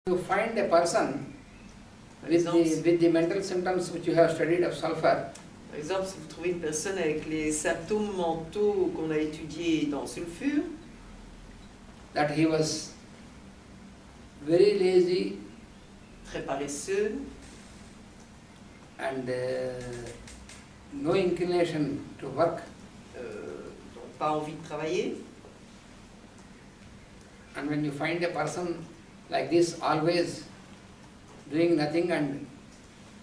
You find a person with the mental symptoms which you have studied of sulfur, Par exemple, si vous trouvez une personne avec les symptômes mentaux qu'on a étudiés dans sulfure, that he was very lazy très paresseux, and no inclination to work, n'ont pas envie de travailler. and when you find a person like this always doing nothing and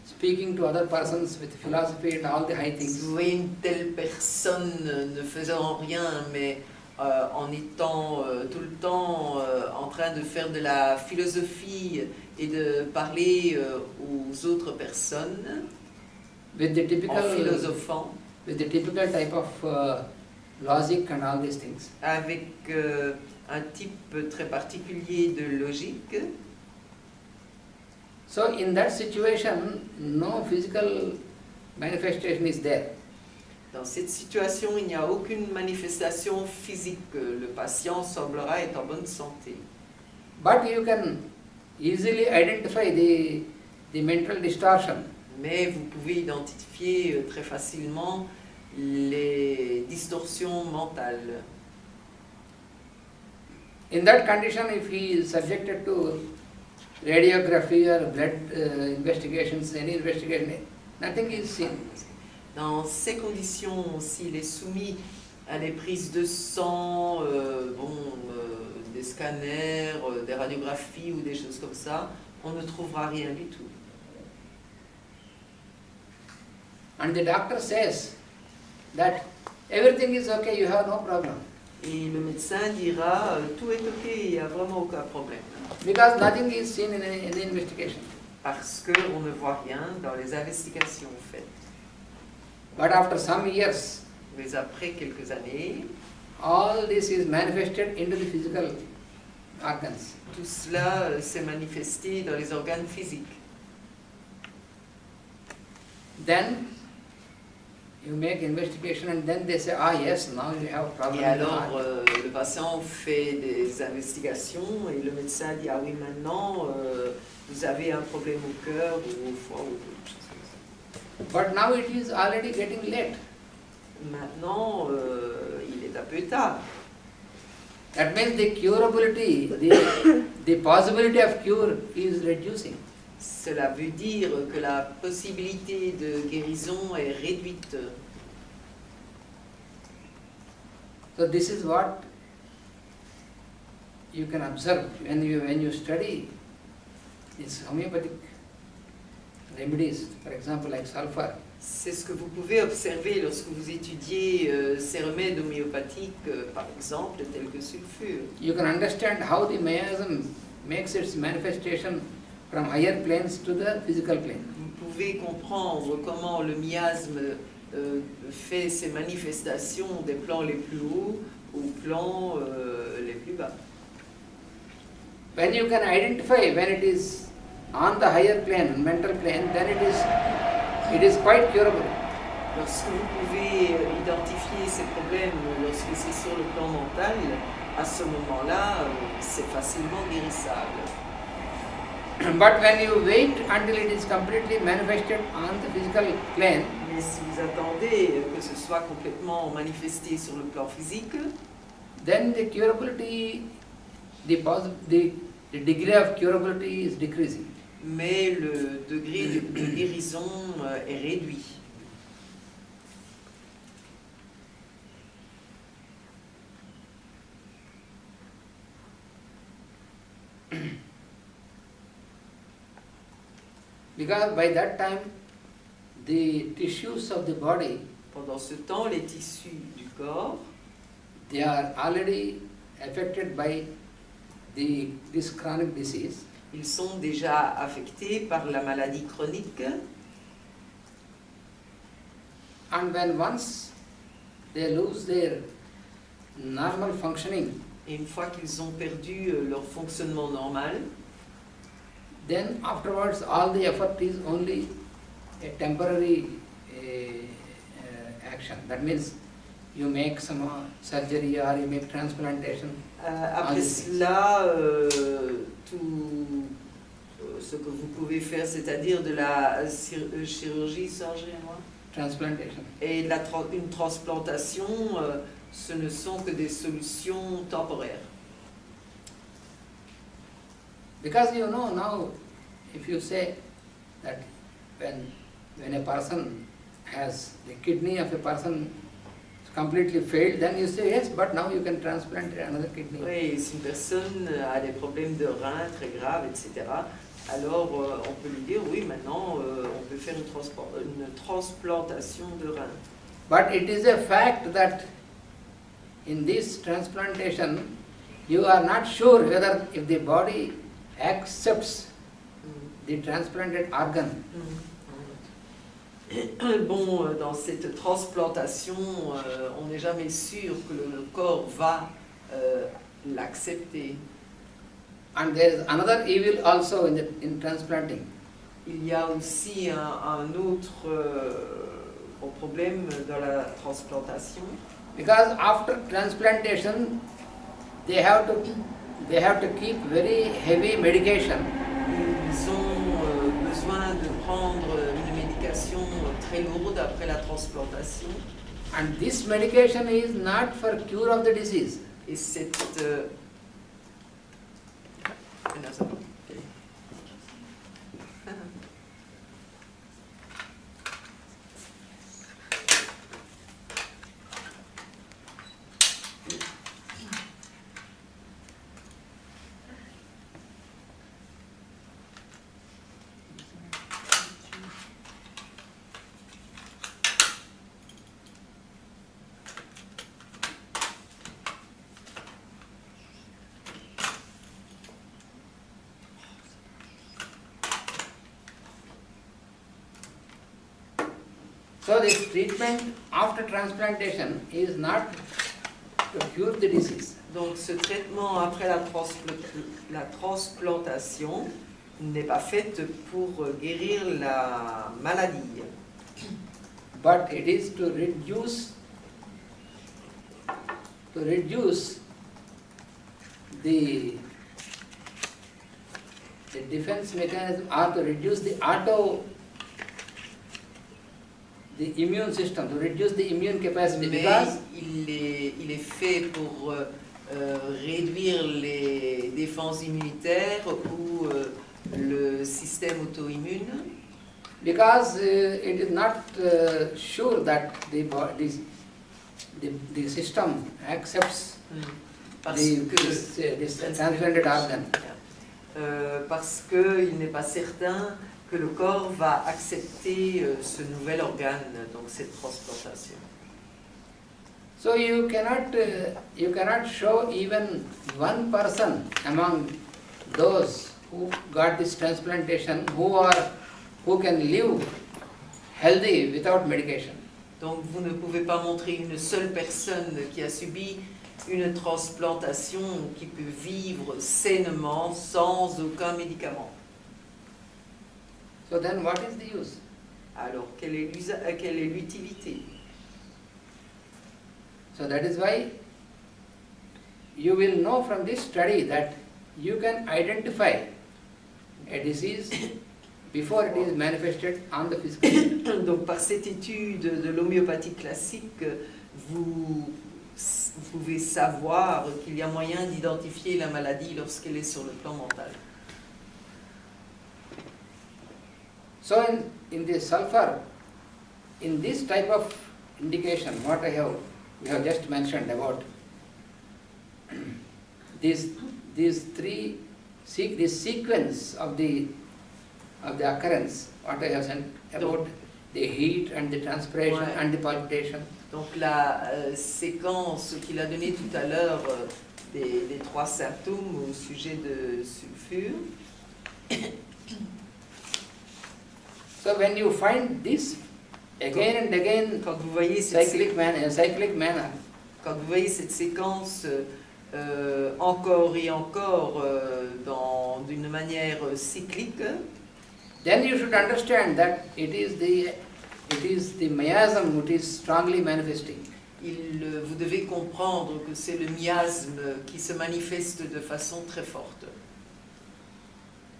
speaking to other persons with philosophy and all the high Si things, vous voyez une telle personne ne faisant rien, mais en étant tout le temps en train de faire de la philosophie et de parler aux autres personnes, with the en typical philosophant, type of logic and all these things. avec un type très particulier de logique. So in that situation, no physical manifestation is there. Dans cette situation, il n'y a aucune manifestation physique. Le patient semblera être en bonne santé. But you can easily identify the mental distortion. Mais vous pouvez identifier très facilement les distorsions mentales. In that condition, if he is subjected to radiography or blood investigations, any investigation, nothing is seen. Dans ces conditions, s'il est soumis à des prises de sang, des scanners, des radiographies ou des choses comme ça, on ne trouvera rien du tout. And the doctor says that everything is okay, you have no problem. Et le médecin dira tout est ok, il n'y a vraiment aucun problème. Because nothing is seen in any investigation. Parce qu'on ne voit rien dans les investigations faites. But after some years, Mais après quelques années, all this is manifested into the physical organs. tout cela s'est manifesté dans les organes physiques. Then you make investigation and then they say, ah yes, now you have a problem. Et in the alors, heart." le patient fait des investigations et le médecin dit, ah oui, maintenant, vous avez un problème au cœur ou au foie ou quelque chose comme ça. But now it is already getting late. Maintenant, il est un peu tard. That means the curability, the possibility of cure is reducing. Cela veut dire que la possibilité de guérison est réduite. So this is what you can observe when you study these homeopathic remedies, for example like sulfur. C'est ce que vous pouvez observer lorsque vous étudiez ces remèdes homéopathiques, par exemple, tels que sulfure. You can understand how the miasm makes its manifestation from higher planes to the physical plane. Vous pouvez comprendre comment le miasme fait ses manifestations des plans les plus hauts aux plans les plus bas. When you can identify when it is on the higher plane, mental plane, then it is quite curable. Lorsque vous pouvez identifier ces problèmes, lorsque c'est sur le plan mental, à ce moment-là, c'est facilement guérissable. But when you wait until it is completely manifested on the physical plane, Mais si vous attendez que ce soit complètement manifesté sur le plan physique, then the curability, the degree of curability is decreasing. mais le degré de guérison est réduit. Because by that time, the tissues of the body, Pendant ce temps, les tissus du corps they are already affected by this chronic disease. ils sont déjà affectés par la maladie chronique. And when once they lose their normal functioning, Et une fois qu'ils ont perdu leur fonctionnement normal, then afterwards all the effort is only a temporary action. That means you make some surgery or you make transplantation. après cela, tout ce que vous pouvez faire, c'est-à-dire de la chirurgie, transplantation. et une transplantation, ce ne sont que des solutions temporaires. Because you know now, if you say that when a person has the kidney of a person completely failed, then you say yes, but now you can transplant another kidney. Oui, si une personne a des problèmes de reins très graves, etc., alors on peut lui dire oui, maintenant on peut faire une transplantation de reins. But it is a fact that in this transplantation, you are not sure whether if the body accepts the transplanted organ. Bon, dans cette transplantation, on n'est jamais sûr que le corps va l'accepter. And there is another evil also in transplanting. Il y a aussi un autre problème dans la transplantation. Because after transplantation, they have to keep very heavy medication. Ils ont besoin de prendre une médication très lourde après la transplantation. And this medication is not for cure of the disease. Et cette So this treatment after transplantation is not to cure the disease. Donc ce traitement après la transplantation n'est pas fait pour guérir la maladie. But it is to reduce the defense mechanism, or to reduce the immune system, to reduce the immune capacity. Mais Because il est fait pour réduire les défenses immunitaires ou le système auto-immune. Because it is not sure that the system accepts this transplanted organ. Parce qu'il n'est pas certain que le corps va accepter ce nouvel organe, donc cette transplantation. So you cannot show even one person among those who got this transplantation who can live healthy without medication. Donc vous ne pouvez pas montrer une seule personne qui a subi une transplantation qui peut vivre sainement sans aucun médicament. So then what is the use? Alors quelle est l'utilité? So that is why you will know from this study that you can identify a disease before it is manifested on the physical. Donc par cette étude de l'homéopathie classique, vous pouvez savoir qu'il y a moyen d'identifier la maladie lorsqu'elle est sur le plan mental. So in the sulfur, in this type of indication, what we have just mentioned about this sequence of the occurrence, what I have said about the heat and the transpiration and the palpitation. Donc la séquence qu'il a donnée tout à l'heure des trois symptômes au sujet de sulfure. So when you find this again and again, quand vous voyez cyclic manner, quand vous voyez cette séquence encore et encore d'une manière cyclique, then you should understand that it is the miasm which is strongly manifesting. Vous devez comprendre que c'est le miasme qui se manifeste de façon très forte.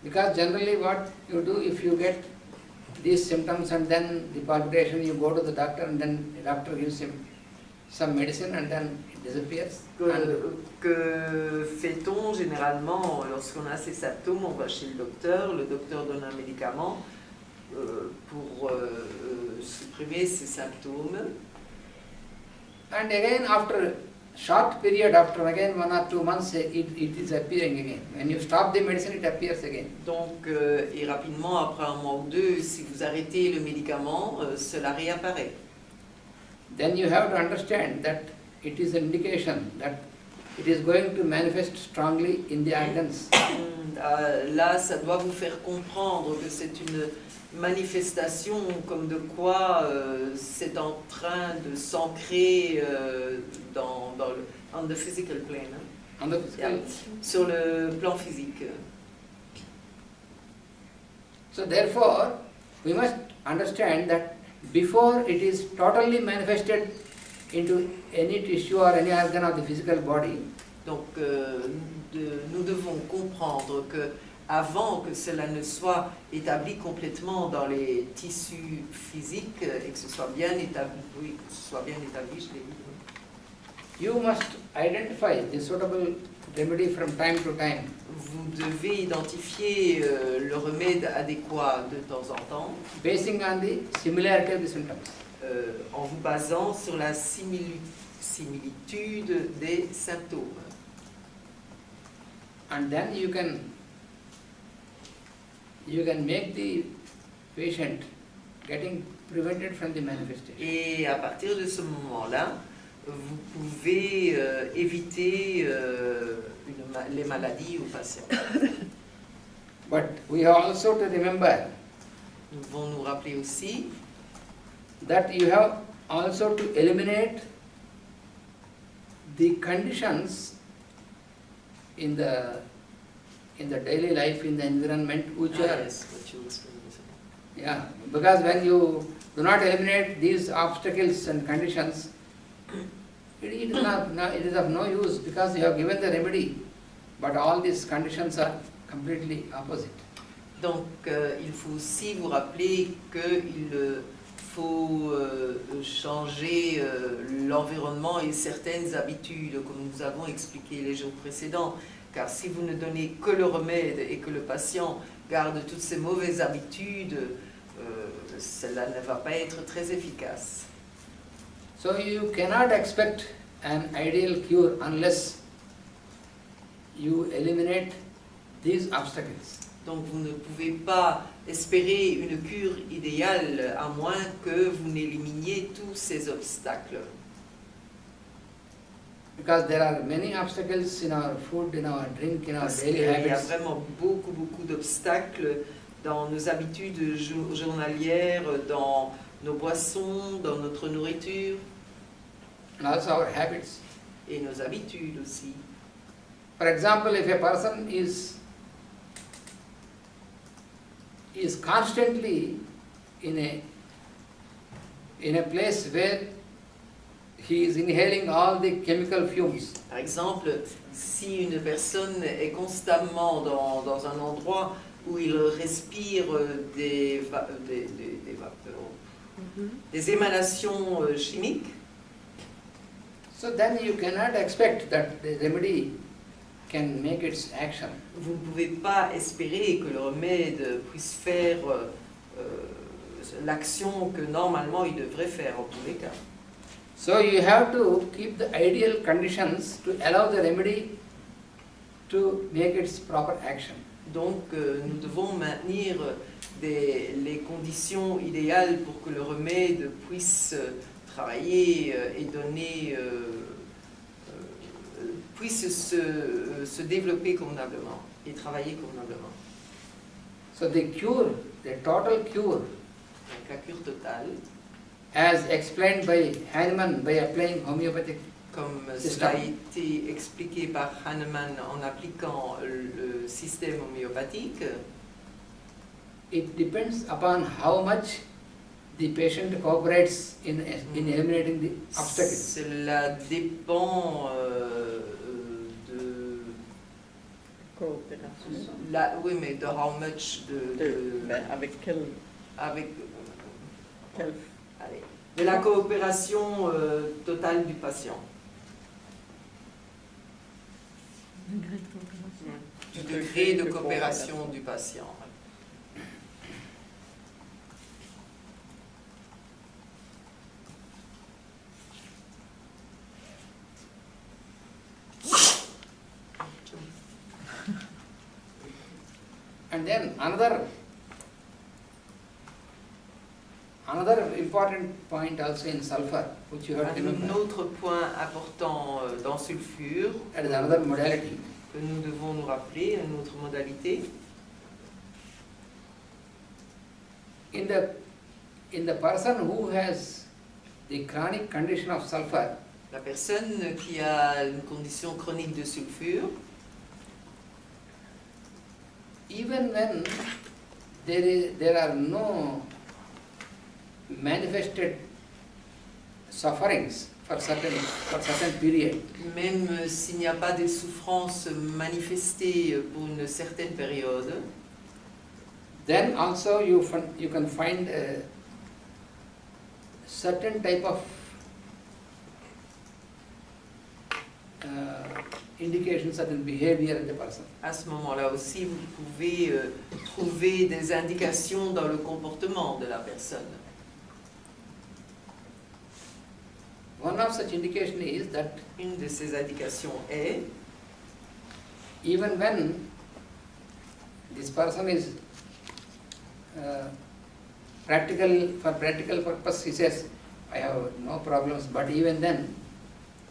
Because generally what you do, if you get these symptoms and then the palpitation, you go to the doctor and then the doctor gives him some medicine and then it disappears. And Que fait-on généralement lorsqu'on a ces symptômes? On va chez le docteur donne un médicament pour supprimer ces symptômes. and again after short period, after again 1 or 2 months, it is appearing again. When you stop the medicine, it appears again. Donc, et rapidement, après un mois ou deux, si vous arrêtez le médicament, cela réapparaît. Then you have to understand that it is an indication that it is going to manifest strongly in the organs. Là, ça doit vous faire comprendre que c'est une manifestation comme de quoi c'est en train de s'ancrer dans le on the physical plane, hein? On the physical. Yeah. Sur le plan physique. So therefore, we must understand that before it is totally manifested into any tissue or any organ of the physical body, Donc nous devons comprendre que avant que cela ne soit établi complètement dans les tissus physiques et que ce soit bien établi, oui, que ce soit bien établi, je l'ai dit. you must identify the suitable remedy from time to time. Vous devez identifier le remède adéquat de temps en temps Basing on the similarity of the symptoms. en vous basant sur la similitude des symptômes. And then you can make the patient getting prevented from the manifestation. Et à partir de ce moment-là, vous pouvez éviter les maladies aux patients. But we have also to remember Nous devons nous rappeler aussi that you have also to eliminate the conditions in the daily life, in the environment, which are, yes, what you was going to say. yeah, because when you do not eliminate these obstacles and conditions, it is of no use, because you have given the remedy, but all these conditions are completely opposite. Donc il faut aussi vous rappeler qu'il faut changer l'environnement et certaines habitudes, comme nous avons expliqué les jours précédents. Car si vous ne donnez que le remède et que le patient garde toutes ces mauvaises habitudes, cela ne va pas être très efficace. So you cannot expect an ideal cure unless you eliminate these obstacles. Donc vous ne pouvez pas espérer une cure idéale à moins que vous n'éliminiez tous ces obstacles. Because there are many obstacles in our food, in our drink, in our Parce daily qu'il y a habits. vraiment beaucoup d'obstacles dans nos habitudes journalières, dans nos boissons, dans notre nourriture And also our habits. et nos habitudes aussi. For example, if a person is constantly in a place where he is inhaling all the chemical fumes, Par exemple, si une personne est constamment dans un endroit où il respire des émanations chimiques, so then you cannot expect that the remedy can make its action. vous ne pouvez pas espérer que le remède puisse faire l'action que normalement il devrait faire en tous les cas. So you have to keep the ideal conditions to allow the remedy to make its proper action. Donc nous devons maintenir les conditions idéales pour que le remède puisse travailler et donner, puisse se développer convenablement et travailler convenablement. So the cure, the total cure, Donc la cure totale, as explained by Hahnemann by applying homeopathic, comme Système. cela a été expliqué par Hahnemann en appliquant le système homéopathique, it depends upon how much the patient cooperates in eliminating the obstacles. cela dépend Coopération. Oui, mais de how much Avec quel, avec quel allez, de la coopération totale du patient. Du degré de coopération du patient. And then another important point also in sulfur, which you have to Un remember, autre point important dans sulfure that is another modality. que nous devons nous rappeler, une autre modalité. In the person who has the chronic condition of sulfur, La personne qui a une condition chronique de sulfure, even when there are no manifested sufferings for certain period, même s'il n'y a pas de souffrance manifestée pour une certaine période, then also you can find a certain type of indications, certain behavior in the person. à ce moment-là aussi, vous pouvez trouver des indications dans le comportement de la personne. One of such indication is that Une de ces indications est, even when this person is for practical purpose, he says, I have no problems, but even then,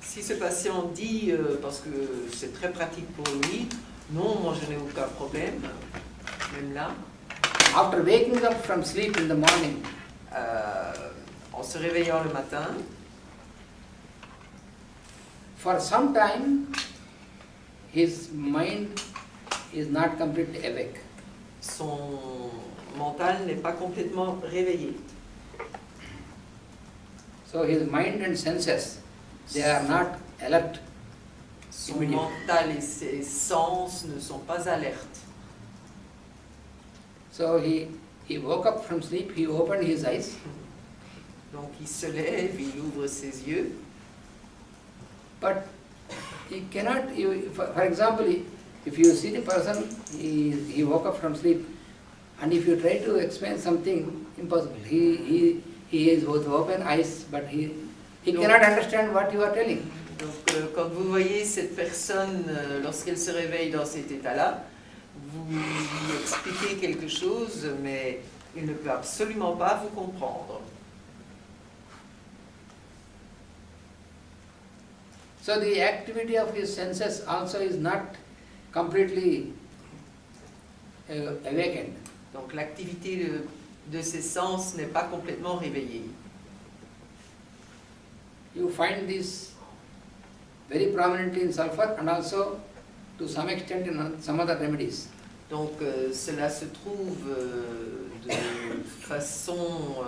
si ce patient dit, parce que c'est très pratique pour lui, non, moi je n'ai aucun problème, même là, after waking up from sleep in the morning, en se réveillant le matin, for some time, his mind is not completely awake. son mental n'est pas complètement réveillé. So his mind and senses, they are not alert. Son Immediate. mental et ses sens ne sont pas alertes. So he woke up from sleep, he opened his eyes, Donc il se lève, il ouvre ses yeux, but he cannot, for example, if you see the person, he woke up from sleep, and if you try to explain something, impossible. He is with open eyes, but he cannot understand what you are telling. Donc quand vous voyez cette personne, lorsqu'elle se réveille dans cet état-là, vous lui expliquez quelque chose, mais il ne peut absolument pas vous comprendre. So the activity of his senses also is not completely awakened. Donc l'activité de ses sens n'est pas complètement réveillée. You find this very prominently in sulfur and also to some extent in some other remedies. Donc cela se trouve de façon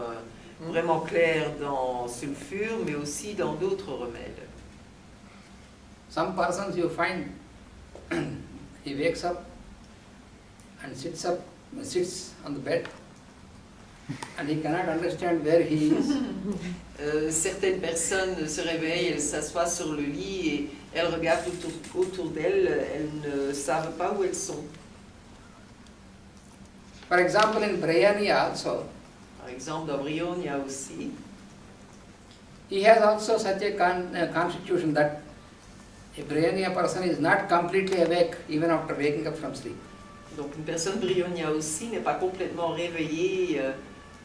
vraiment claire dans sulfure, mais aussi dans d'autres remèdes. Some persons you find he wakes up and sits on the bed and he cannot understand where he is. Certaines personnes se réveillent, elles s'assoient sur le lit et elles regardent autour d'elles, elles ne savent pas où elles sont. For example, in Brahmania also, Par exemple, dans Brionia aussi, he has also such a constitution that a Brahmania person is not completely awake even after waking up from sleep. donc une personne Brionia aussi n'est pas complètement réveillée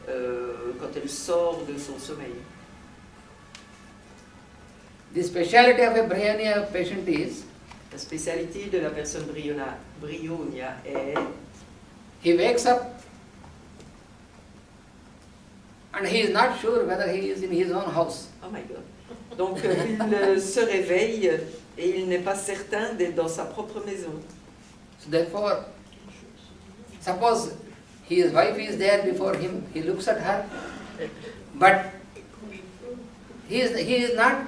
quand elle sort de son sommeil. The speciality of a Brahmania patient is La spécialité de la personne Brionia est he wakes up and he is not sure whether he is in his own house. oh my God. Donc il se réveille et il n'est pas certain d'être dans sa propre maison. So therefore, suppose his wife is there before him, he looks at her, but he is not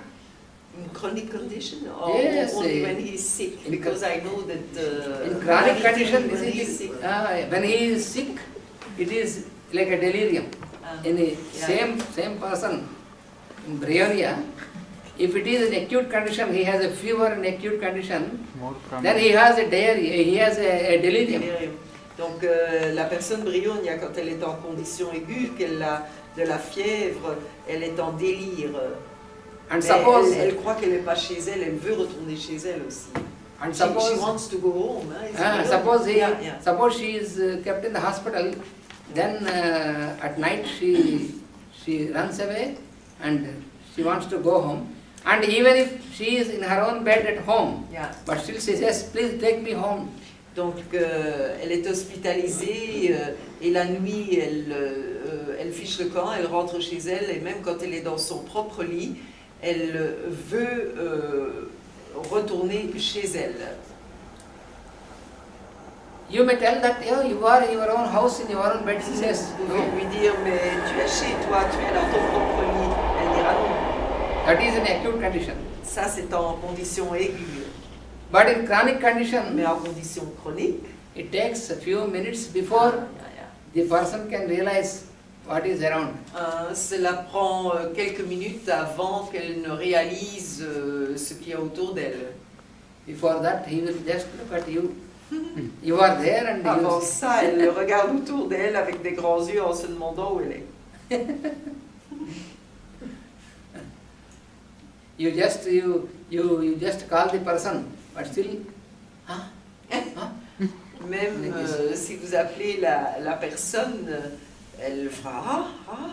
In chronic condition or Yes, only when he is sick? in Because I know that In chronic condition, when this he is is sick. when he is sick, it is like a delirium. In the Yeah. same person in Brionia, if it is an acute condition, he has a fever in acute condition, then he has a diarrhea, he has a delirium. Donc la personne Brionia, quand elle est en condition aiguë, qu'elle a de la fièvre, elle est en délire. And Mais suppose, elle croit qu'elle n'est pas chez elle, elle veut retourner chez elle aussi. and She suppose, wants to go home. Hein, it's suppose yeah, yeah. suppose she is kept in the hospital, then at night she runs away and she wants to go home. And even if she is in her own bed at home, Yeah. but still she says, please take me home. Donc elle est hospitalisée et la nuit elle fiche le camp, elle rentre chez elle et même quand elle est dans son propre lit, elle veut retourner chez elle. You may tell that you are in your own house, in your own bed. She says, Vous pouvez lui dire mais tu es chez toi, tu es dans ton propre lit. Elle dira non. that is an acute condition. Ça c'est en condition aiguë. But in chronic condition, Mais en condition chronique, it takes a few minutes before the person can realize what is around. cela prend quelques minutes avant qu'elle ne réalise ce qu'il y a autour d'elle. Before that, he will just look at you. You are there and Avant you, ça, elle regarde autour d'elle avec des grands yeux en se demandant où elle est. you just call the person, but still, huh? Huh? Même si vous appelez la personne, elle fera ah, ah.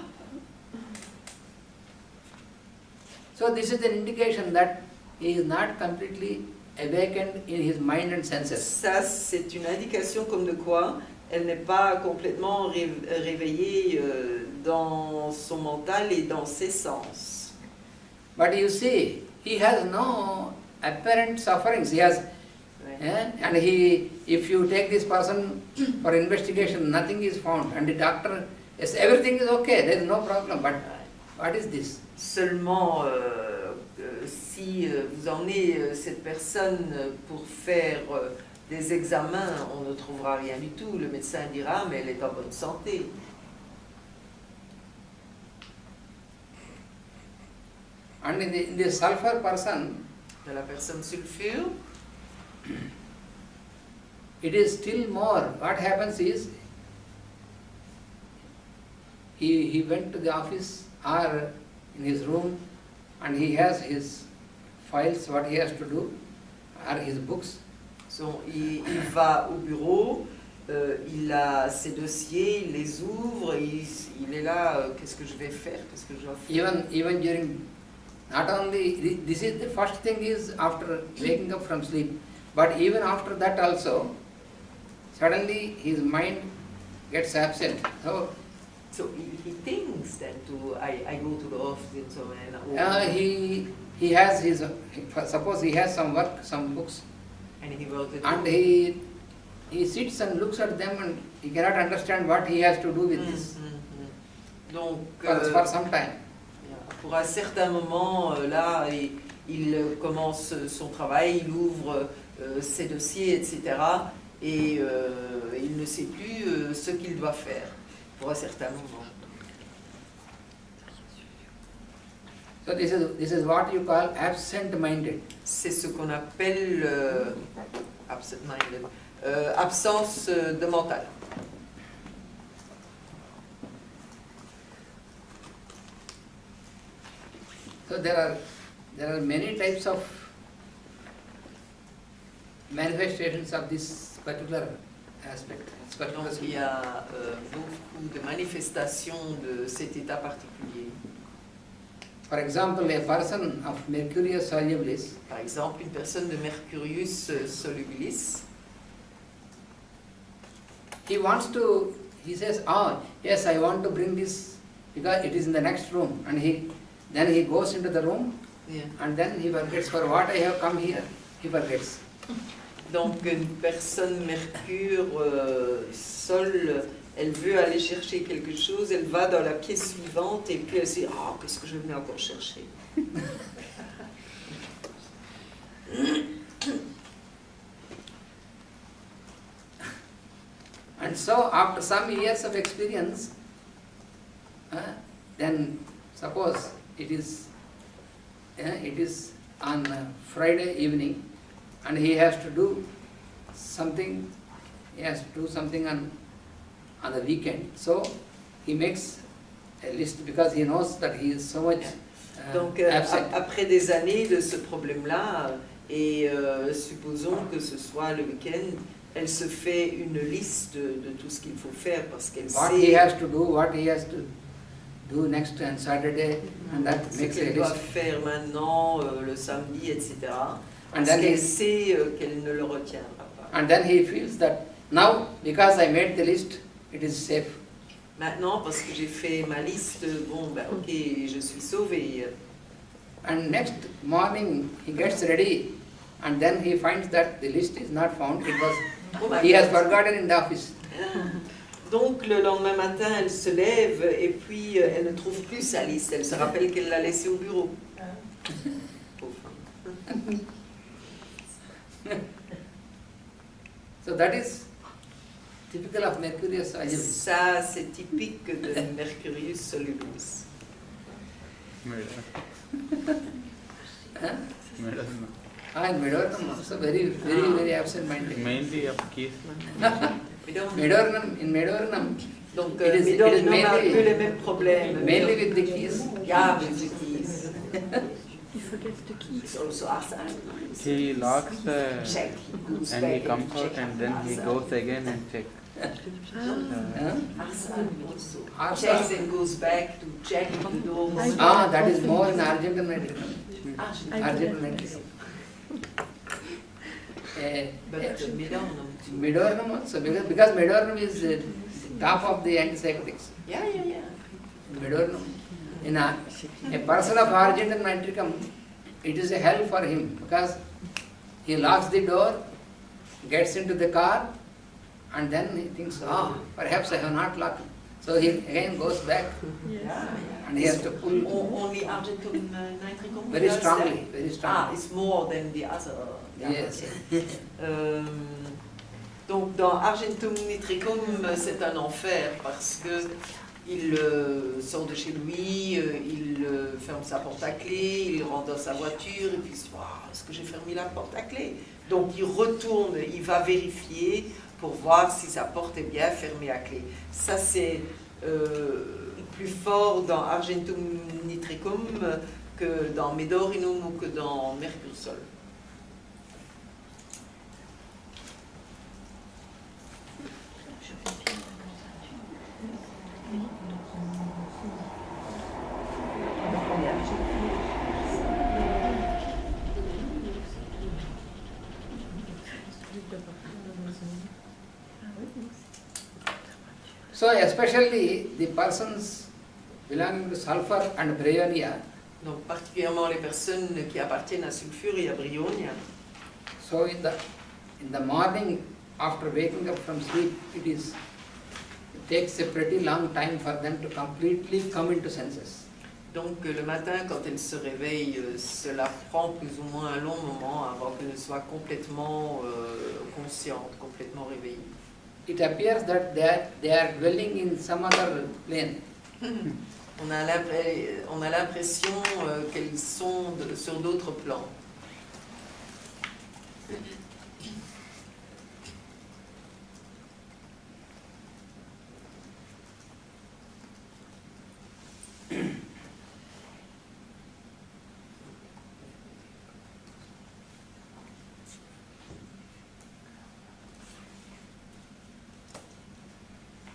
So this is an indication that he is not completely awakened in his mind and senses. Ça, c'est une indication comme de quoi elle n'est pas complètement réveillée dans son mental et dans ses sens. But you see, he has no apparent sufferings. He has, and if you take this person for investigation, nothing is found. And the doctor, yes, everything is okay, there is no problem. But what is this? Seulement, si vous emmenez cette personne pour faire des examens, on ne trouvera rien du tout. Le médecin dira, mais elle est en bonne santé. And in the sulfur person, De la personne sulfure, it is still more. What happens is, he went to the office or in his room and he has his files, what he has to do, or his books. so, il va au bureau, il a ses dossiers, il les ouvre, il est là, qu'est-ce que je vais faire, qu'est-ce que je dois faire. Even during, not only, this is the first thing is after waking up from sleep, but even after that also, suddenly his mind gets absent. So he thinks that I go to the office and He has his, suppose he has some work, some books, and he works at and he sits and looks at them and he cannot understand what he has to do with this Donc, for some time. pour un certain moment, là, il commence son travail, il ouvre ses dossiers, etc. Et il ne sait plus ce qu'il doit faire pour un certain moment. So this is what you call absent-minded. C'est ce qu'on appelle absent-minded, absence de mental. So there are many types of manifestations of this particular aspect. Donc il y a beaucoup de manifestations de cet état particulier. For example, a person of Mercurius solubilis, Par exemple, une personne de Mercurius solubilis, he says, yes, I want to bring this because it is in the next room, and then he goes into the room, yeah. and then he forgets for what I have come here. He forgets. Donc une personne Mercure Sol, elle veut aller chercher quelque chose, elle va dans la pièce suivante et puis elle se dit qu'est-ce que je venais encore chercher. And so after some years of experience, then suppose it is on Friday evening and he has to do something, on the weekend. So he makes a list because he knows that he is so much Donc, absent. après des années de ce problème-là, et supposons que ce soit le week-end, elle se fait une liste de tout ce qu'il faut faire parce qu'elle What he sait has to do, what he has to do next on Saturday, and that ce makes a qu'elle doit list. faire maintenant, le samedi, etc. And Parce then qu'elle he, sait qu'elle ne le retiendra pas. and then he feels that now, because I made the list, it is safe. Maintenant, parce que j'ai fait ma liste, bon, ben ok, je suis sauvée. And next morning he gets ready, and then he finds that the list is not found. It was Oh my he has God. forgotten in the office. Donc le lendemain matin, elle se lève et puis elle ne trouve plus sa liste. Elle se rappelle qu'elle l'a laissée au bureau. Pauvre. So that is typical of Mercurius Solubis. Ça, c'est typique de Mercurius Solubis. Huh? Medicine. And Medornum also very absent-minded. Mainly of keys. Medornum, in Medornum, Donc It is- Médor it is a un mainly- peu les mêmes problèmes. mainly with the keys. Yeah, with the keys. He forgets the keys. It's also Asa. He locks Check. He goes and back he comes out check and then he Asa. goes again and check. Huh? Asa also Asa. checks and goes back to check the doors. Ah, that is more in Argentum Metricum. Ah, Argentum Metricum. But Médor, no. Medornum also, because Medornum is the top of the antipsychotics. Yeah. Medornum. In a person of Argentum Metricum, it is a hell for him because he locks the door, gets into the car, and then he thinks, perhaps I have not locked. So he again goes back and he has to pull Only Argentum nitricum? very does strongly, that? very Ah, strongly. it's more than the other. Yes. Donc dans Argentum nitricum, c'est un enfer parce que il sort de chez lui, il ferme sa porte à clé, il rentre dans sa voiture et puis il se dit Waouh, est-ce que j'ai fermé la porte à clé? Donc il retourne, il va vérifier pour voir si sa porte est bien fermée à clé. Ça c'est plus fort dans Argentum nitricum que dans Medorinum ou que dans Mercursol. So especially the persons belonging to sulfur and bryonia, Donc particulièrement les personnes qui appartiennent à Sulfure et à Bryonia. so in the morning after waking up from sleep, it takes a pretty long time for them to completely come into senses. Donc le matin, quand elles se réveillent, cela prend plus ou moins un long moment avant qu'elles ne soient complètement conscientes, complètement réveillées. It appears that they are dwelling in some other plane. On a l'impression qu'elles sont sur d'autres plans.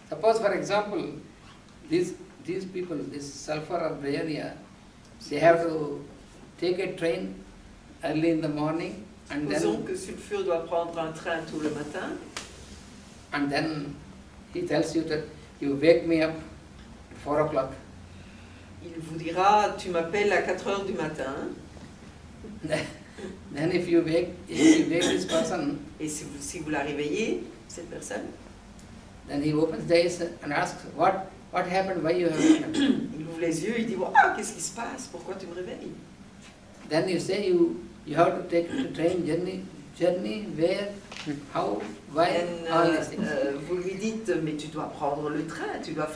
Suppose, for example, these people, this sulfur or bryonia, they have to take a train early in the morning and Supposons then que Sulfure doit prendre un train tôt le matin. he tells you that you wake me up at 4 o'clock. Il vous dira, tu m'appelles à 4 heures du matin. Then if you wake this person, Et si vous la réveillez, cette personne, then he opens the eyes and asks, what happened, why you have waken up? il ouvre les yeux, il dit, waouh, qu'est-ce qui se passe? Pourquoi tu me réveilles? Then you say you You have to take the train journey where, how, why, And, all these things. vous lui dites, mais tu dois prendre le train, tu dois